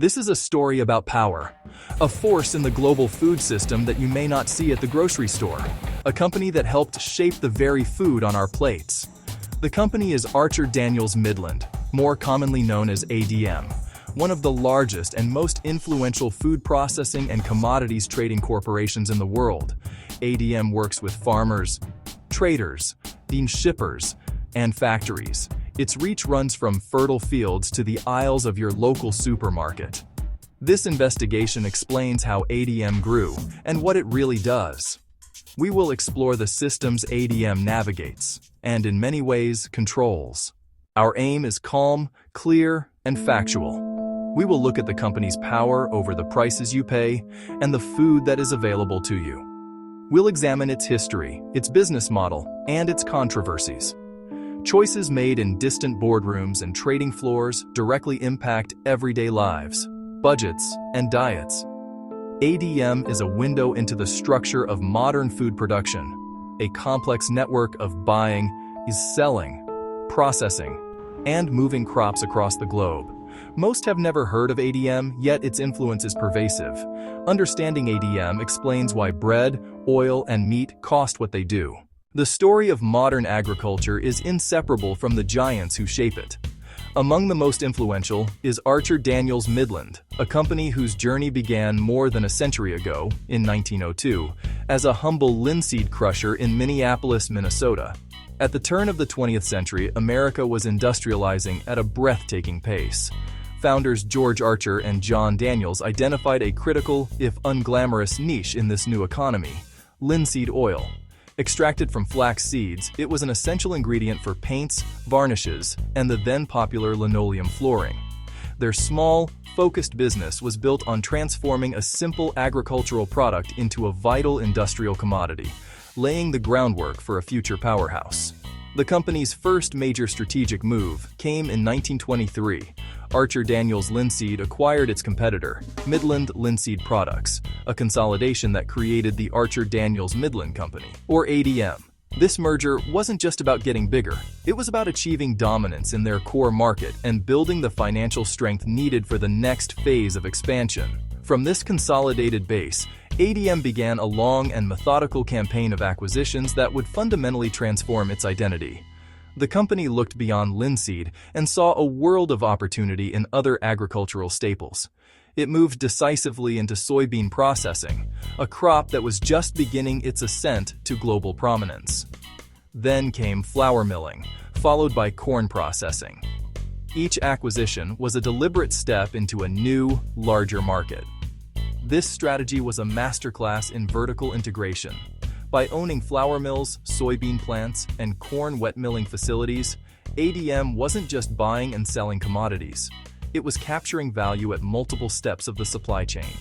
This is a story about power, a force in the global food system that you may not see at the grocery store, a company that helped shape the very food on our plates. The company is Daniels Midland, more commonly known as ADM, one of the largest and most influential food processing and commodities trading corporations in the world. ADM works with farmers, traders, bean shippers, and factories. Its reach runs from fertile fields to the aisles of your local supermarket. This investigation explains how ADM grew and what it really does. We will explore the systems ADM navigates and, in many ways, controls. Our aim is calm, clear, and factual. We will look at the company's power over the prices you pay and the food that is available to you. We'll examine its history, its business model, and its controversies. Choices made in distant boardrooms and trading floors directly impact everyday lives, budgets, and diets. ADM is a window into the structure of modern food production, a complex network of buying, selling, processing, and moving crops across the globe. Most have never heard of ADM, yet its influence is pervasive. Understanding ADM explains why bread, oil, and meat cost what they do. The story of modern agriculture is inseparable from the giants who shape it. Among the most influential is Daniels Midland, a company whose journey began more than a century ago, in 1902, as a humble linseed crusher in Minneapolis, Minnesota. At the turn of the 20th century, America was industrializing at a breathtaking pace. Founders George Archer and John Daniels identified a critical, if unglamorous, niche in this new economy: linseed oil. Extracted from flax seeds, it was an essential ingredient for paints, varnishes, and the then-popular linoleum flooring. Their small, focused business was built on transforming a simple agricultural product into a vital industrial commodity, laying the groundwork for a future powerhouse. The company's first major strategic move came in 1923. Daniels Linseed acquired its competitor, Midland Linseed Products, a consolidation that created the Daniels Midland Company, or ADM. This merger wasn't just about getting bigger, it was about achieving dominance in their core market and building the financial strength needed for the next phase of expansion. From this consolidated base, ADM began a long and methodical campaign of acquisitions that would fundamentally transform its identity. The company looked beyond linseed and saw a world of opportunity in other agricultural staples. It moved decisively into soybean processing, a crop that was just beginning its ascent to global prominence. Then came flour milling, followed by corn processing. Each acquisition was a deliberate step into a new, larger market. This strategy was a masterclass in vertical integration. By owning flour mills, soybean plants, and corn wet milling facilities, ADM wasn't just buying and selling commodities. It was capturing value at multiple steps of the supply chain.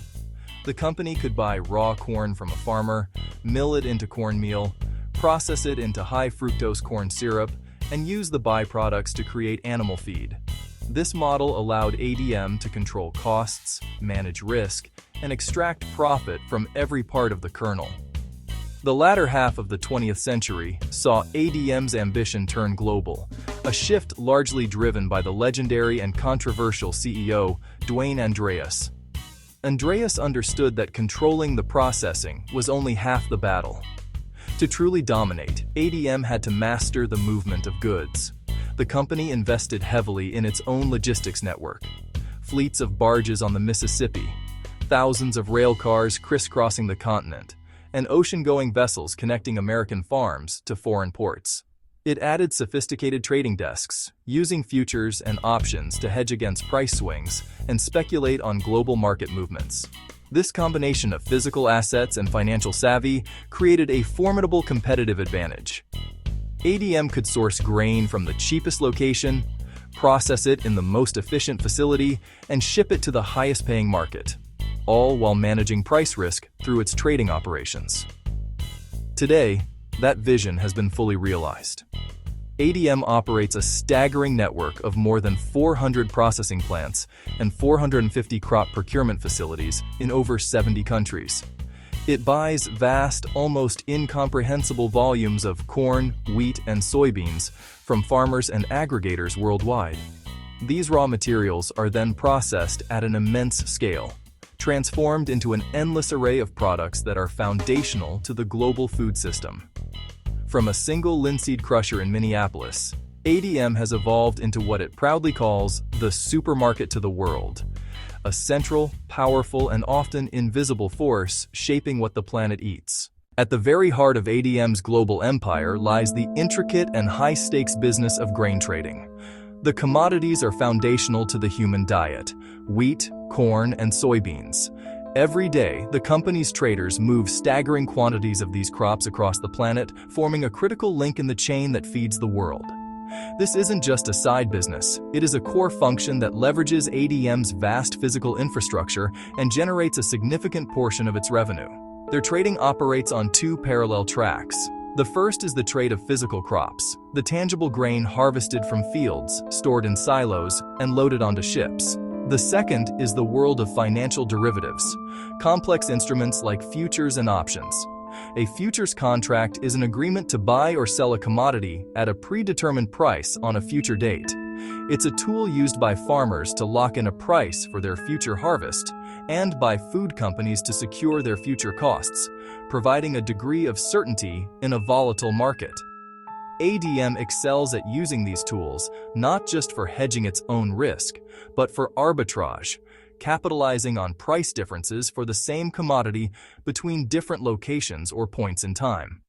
The company could buy raw corn from a farmer, mill it into cornmeal, process it into high-fructose corn syrup, and use the byproducts to create animal feed. This model allowed ADM to control costs, manage risk, and extract profit from every part of the kernel. The latter half of the 20th century saw ADM's ambition turn global, a shift largely driven by the legendary and controversial CEO, Dwayne Andreas. Andreas understood that controlling the processing was only half the battle. To truly dominate, ADM had to master the movement of goods. The company invested heavily in its own logistics network. Fleets of barges on the Mississippi, thousands of rail cars crisscrossing the continent, and ocean-going vessels connecting American farms to foreign ports. It added sophisticated trading desks, using futures and options to hedge against price swings and speculate on global market movements. This combination of physical assets and financial savvy created a formidable competitive advantage. ADM could source grain from the cheapest location, process it in the most efficient facility, and ship it to the highest-paying market, all while managing price risk through its trading operations. Today, that vision has been fully realized. ADM operates a staggering network of more than 400 processing plants and 450 crop procurement facilities in over 70 countries. It buys vast, almost incomprehensible volumes of corn, wheat, and soybeans from farmers and aggregators worldwide. These raw materials are then processed at an immense scale, transformed into an endless array of products that are foundational to the global food system. From a single linseed crusher in Minneapolis, ADM has evolved into what it proudly calls the supermarket to the world, a central, powerful, and often invisible force shaping what the planet eats. At the very heart of ADM's global empire lies the intricate and high-stakes business of grain trading. The commodities are foundational to the human diet: wheat, corn, and soybeans. Every day, the company's traders move staggering quantities of these crops across the planet, forming a critical link in the chain that feeds the world. This isn't just a side business, it is a core function that leverages ADM's vast physical infrastructure and generates a significant portion of its revenue. Their trading operates on two parallel tracks. The first is the trade of physical crops, the tangible grain harvested from fields, stored in silos, and loaded onto ships. The second is the world of financial derivatives, complex instruments like futures and options. A futures contract is an agreement to buy or sell a commodity at a predetermined price on a future date. It's a tool used by farmers to lock in a price for their future harvest and by food companies to secure their future costs, providing a degree of certainty in a volatile market. ADM excels at using these tools not just for hedging its own risk, but for arbitrage, capitalizing on price differences for the same commodity between different locations or points in time.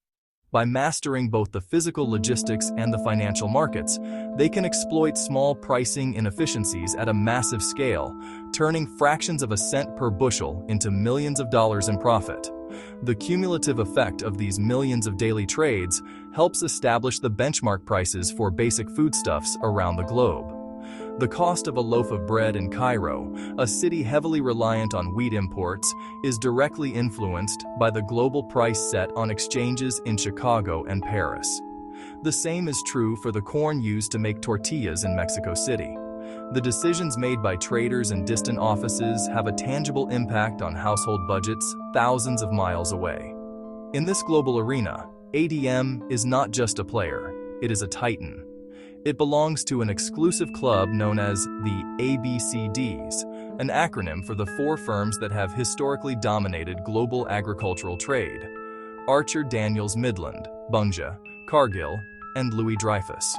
By mastering both the physical logistics and the financial markets, they can exploit small pricing inefficiencies at a massive scale, turning fractions of a cent per bushel into millions of dollars in profit. The cumulative effect of these millions of daily trades helps establish the benchmark prices for basic foodstuffs around the globe. The cost of a loaf of bread in Cairo, a city heavily reliant on wheat imports, is directly influenced by the global price set on exchanges in Chicago and Paris. The same is true for the corn used to make tortillas in Mexico City. The decisions made by traders in distant offices have a tangible impact on household budgets thousands of miles away. In this global arena, ADM is not just a player, it is a titan. It belongs to an exclusive club known as the ABCDs, an acronym for the four firms that have historically dominated global agricultural trade: Archer Daniels Midland, Bunge, Cargill, and Louis Dreyfus.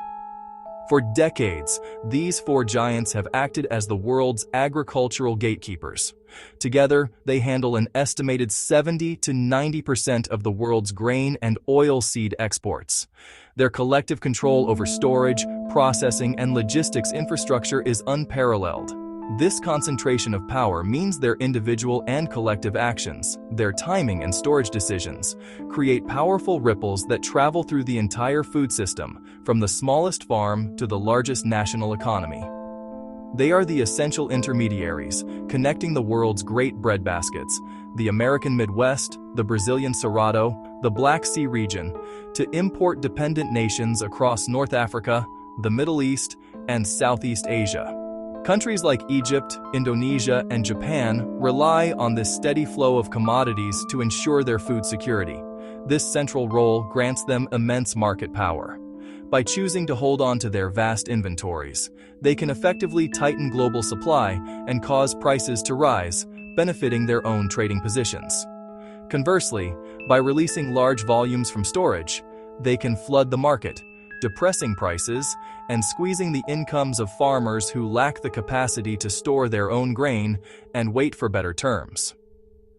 For decades, these four giants have acted as the world's agricultural gatekeepers. Together, they handle an estimated 70 to 90% of the world's grain and oilseed exports. Their collective control over storage, processing, and logistics infrastructure is unparalleled. This concentration of power means their individual and collective actions, their timing and storage decisions, create powerful ripples that travel through the entire food system, from the smallest farm to the largest national economy. They are the essential intermediaries, connecting the world's great breadbaskets, the American Midwest, the Brazilian Cerrado, the Black Sea region, to import-dependent nations across North Africa, the Middle East, and Southeast Asia. Countries like Egypt, Indonesia, and Japan rely on this steady flow of commodities to ensure their food security. This central role grants them immense market power. By choosing to hold on to their vast inventories, they can effectively tighten global supply and cause prices to rise, benefiting their own trading positions. Conversely, by releasing large volumes from storage, they can flood the market, depressing prices and squeezing the incomes of farmers who lack the capacity to store their own grain and wait for better terms.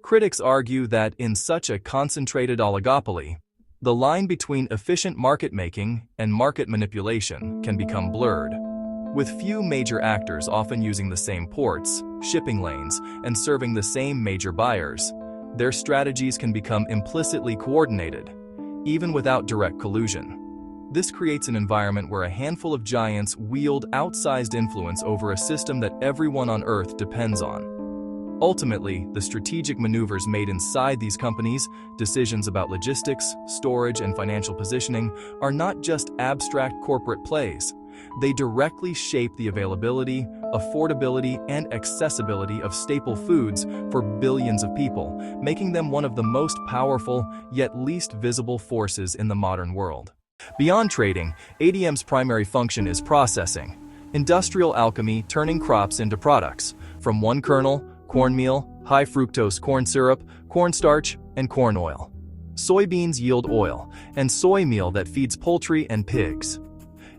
Critics argue that in such a concentrated oligopoly, the line between efficient market making and market manipulation can become blurred. With few major actors often using the same ports, shipping lanes, and serving the same major buyers, their strategies can become implicitly coordinated, even without direct collusion. This creates an environment where a handful of giants wield outsized influence over a system that everyone on Earth depends on. Ultimately, the strategic maneuvers made inside these companies, decisions about logistics, storage, and financial positioning, are not just abstract corporate plays. They directly shape the availability, affordability, and accessibility of staple foods for billions of people, making them one of the most powerful, yet least visible forces in the modern world. Beyond trading, ADM's primary function is processing. Industrial alchemy turning crops into products, from one kernel, cornmeal, high-fructose corn syrup, cornstarch, and corn oil. Soybeans yield oil, and soy meal that feeds poultry and pigs.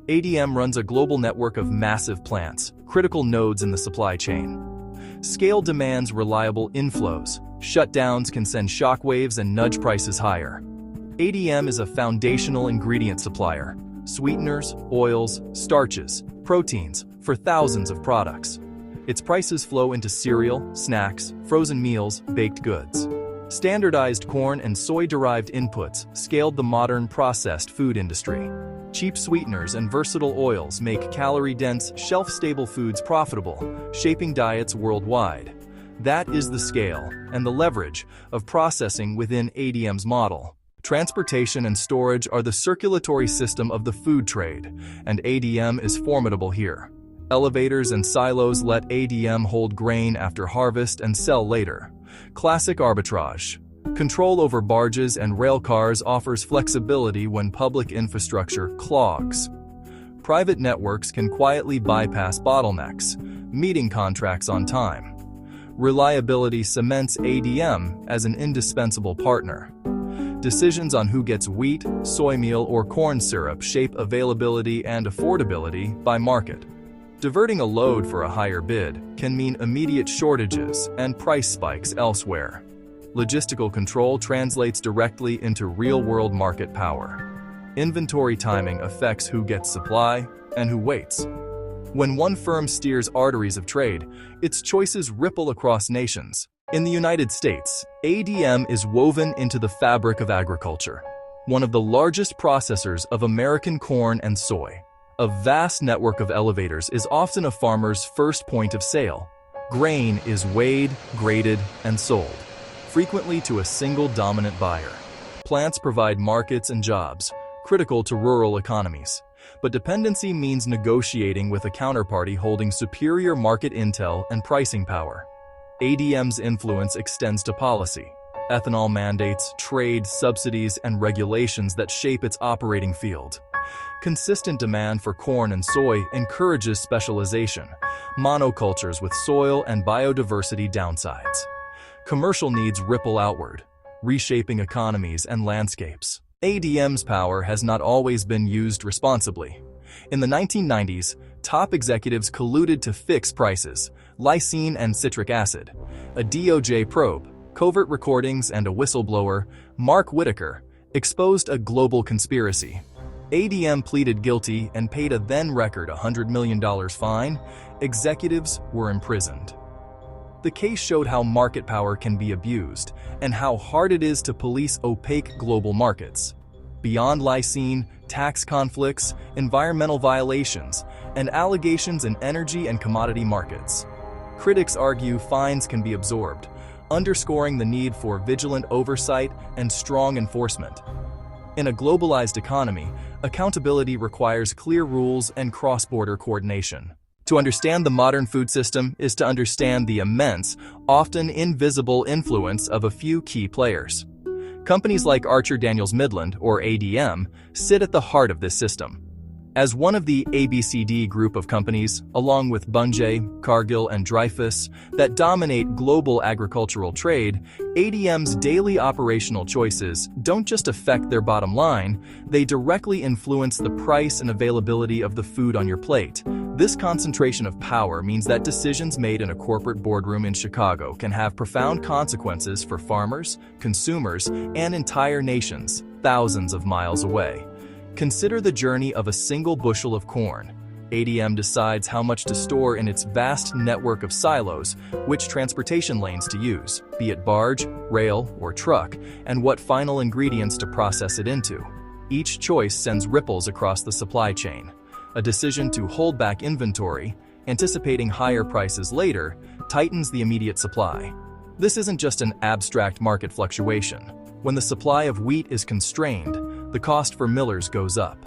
ADM runs a global network of massive plants, critical nodes in the supply chain. Scale demands reliable inflows. Shutdowns can send shockwaves and nudge prices higher. ADM is a foundational ingredient supplier: sweeteners, oils, starches, proteins, for thousands of products. Its prices flow into cereal, snacks, frozen meals, baked goods. Standardized corn and soy-derived inputs scaled the modern processed food industry. Cheap sweeteners and versatile oils make calorie-dense, shelf-stable foods profitable, shaping diets worldwide. That is the scale and the leverage of processing within ADM's model. Transportation and storage are the circulatory system of the food trade, and ADM is formidable here. Elevators and silos let ADM hold grain after harvest and sell later. Classic arbitrage. Control over barges and rail cars offers flexibility when public infrastructure clogs. Private networks can quietly bypass bottlenecks, meeting contracts on time. Reliability cements ADM as an indispensable partner. Decisions on who gets wheat, soy meal, or corn syrup shape availability and affordability by market. Diverting a load for a higher bid can mean immediate shortages and price spikes elsewhere. Logistical control translates directly into real-world market power. Inventory timing affects who gets supply and who waits. When one firm steers arteries of trade, its choices ripple across nations. In the United States, ADM is woven into the fabric of agriculture, one of the largest processors of American corn and soy. A vast network of elevators is often a farmer's first point of sale. Grain is weighed, graded, and sold, frequently to a single dominant buyer. Plants provide markets and jobs, critical to rural economies. But dependency means negotiating with a counterparty holding superior market intel and pricing power. ADM's influence extends to policy. Ethanol mandates, trade, subsidies, and regulations that shape its operating field. Consistent demand for corn and soy encourages specialization, monocultures with soil and biodiversity downsides. Commercial needs ripple outward, reshaping economies and landscapes. ADM's power has not always been used responsibly. In the 1990s, top executives colluded to fix prices, lysine and citric acid. A DOJ probe, covert recordings, and a whistleblower, Mark Whitaker, exposed a global conspiracy. ADM pleaded guilty and paid a then-record $100 million fine. Executives were imprisoned. The case showed how market power can be abused and how hard it is to police opaque global markets. Beyond lysine, tax conflicts, environmental violations, and allegations in energy and commodity markets. Critics argue fines can be absorbed, underscoring the need for vigilant oversight and strong enforcement. In a globalized economy, accountability requires clear rules and cross-border coordination. To understand the modern food system is to understand the immense, often invisible influence of a few key players. Companies like Daniels Midland, or ADM, sit at the heart of this system. As one of the ABCD group of companies, along with Bunge, Cargill, and Dreyfus, that dominate global agricultural trade, ADM's daily operational choices don't just affect their bottom line, they directly influence the price and availability of the food on your plate. This concentration of power means that decisions made in a corporate boardroom in Chicago can have profound consequences for farmers, consumers, and entire nations, thousands of miles away. Consider the journey of a single bushel of corn. ADM decides how much to store in its vast network of silos, which transportation lanes to use, be it barge, rail, or truck, and what final ingredients to process it into. Each choice sends ripples across the supply chain. A decision to hold back inventory, anticipating higher prices later, tightens the immediate supply. This isn't just an abstract market fluctuation. When the supply of wheat is constrained, the cost for millers goes up.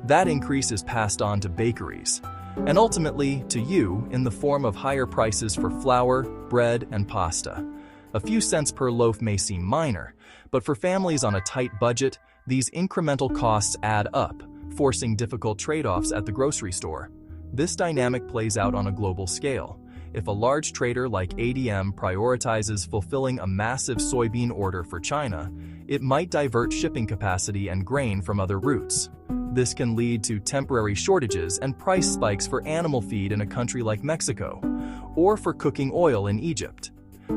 That increase is passed on to bakeries, and ultimately to you in the form of higher prices for flour, bread, and pasta. A few cents per loaf may seem minor, but for families on a tight budget, these incremental costs add up, forcing difficult trade-offs at the grocery store. This dynamic plays out on a global scale. If a large trader like ADM prioritizes fulfilling a massive soybean order for China, it might divert shipping capacity and grain from other routes. This can lead to temporary shortages and price spikes for animal feed in a country like Mexico, or for cooking oil in Egypt.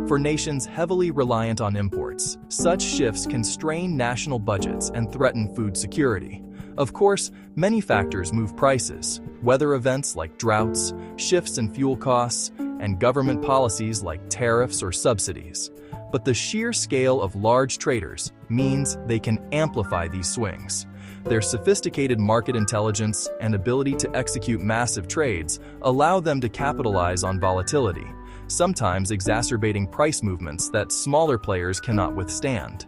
For nations heavily reliant on imports, such shifts can strain national budgets and threaten food security. Of course, many factors move prices: weather events like droughts, shifts in fuel costs, and government policies like tariffs or subsidies. But the sheer scale of large traders means they can amplify these swings. Their sophisticated market intelligence and ability to execute massive trades allow them to capitalize on volatility, sometimes exacerbating price movements that smaller players cannot withstand.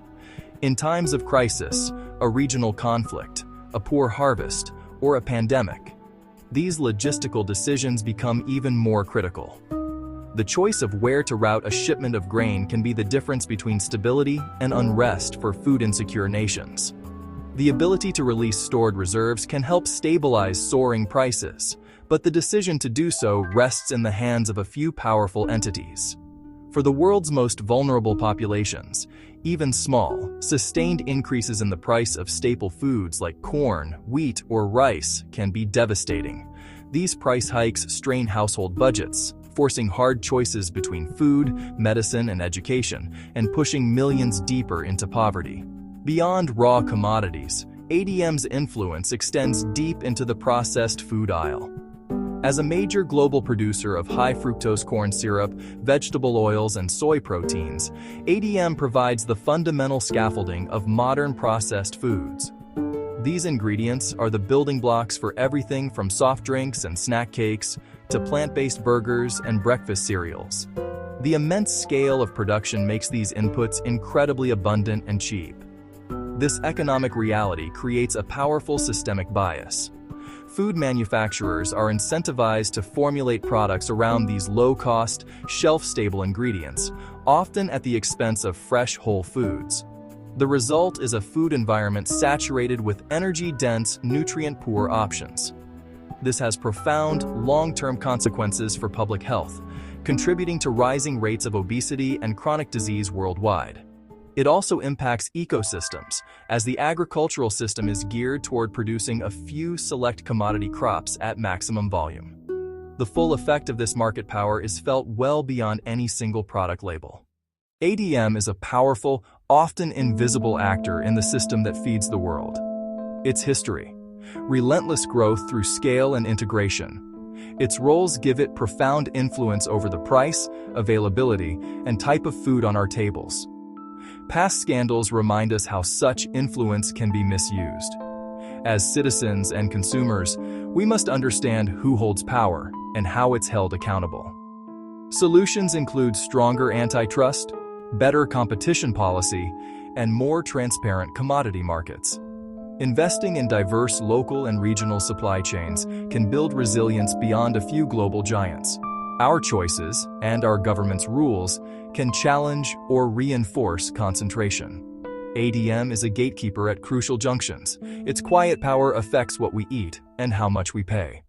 In times of crisis, a regional conflict, a poor harvest, or a pandemic, these logistical decisions become even more critical. The choice of where to route a shipment of grain can be the difference between stability and unrest for food-insecure nations. The ability to release stored reserves can help stabilize soaring prices, but the decision to do so rests in the hands of a few powerful entities. For the world's most vulnerable populations, even small, sustained increases in the price of staple foods like corn, wheat, or rice can be devastating. These price hikes strain household budgets, forcing hard choices between food, medicine, and education, and pushing millions deeper into poverty. Beyond raw commodities, ADM's influence extends deep into the processed food aisle. As a major global producer of high-fructose corn syrup, vegetable oils, and soy proteins, ADM provides the fundamental scaffolding of modern processed foods. These ingredients are the building blocks for everything from soft drinks and snack cakes to plant-based burgers and breakfast cereals. The immense scale of production makes these inputs incredibly abundant and cheap. This economic reality creates a powerful systemic bias. Food manufacturers are incentivized to formulate products around these low-cost, shelf-stable ingredients, often at the expense of fresh, whole foods. The result is a food environment saturated with energy-dense, nutrient-poor options. This has profound, long-term consequences for public health, contributing to rising rates of obesity and chronic disease worldwide. It also impacts ecosystems, as the agricultural system is geared toward producing a few select commodity crops at maximum volume. The full effect of this market power is felt well beyond any single product label. ADM is a powerful, often invisible actor in the system that feeds the world. Its history: relentless growth through scale and integration. Its roles give it profound influence over the price, availability, and type of food on our tables. Past scandals remind us how such influence can be misused. As citizens and consumers, we must understand who holds power and how it's held accountable. Solutions include stronger antitrust, better competition policy, and more transparent commodity markets. Investing in diverse local and regional supply chains can build resilience beyond a few global giants. Our choices and our government's rules can challenge or reinforce concentration. ADM is a gatekeeper at crucial junctions. Its quiet power affects what we eat and how much we pay.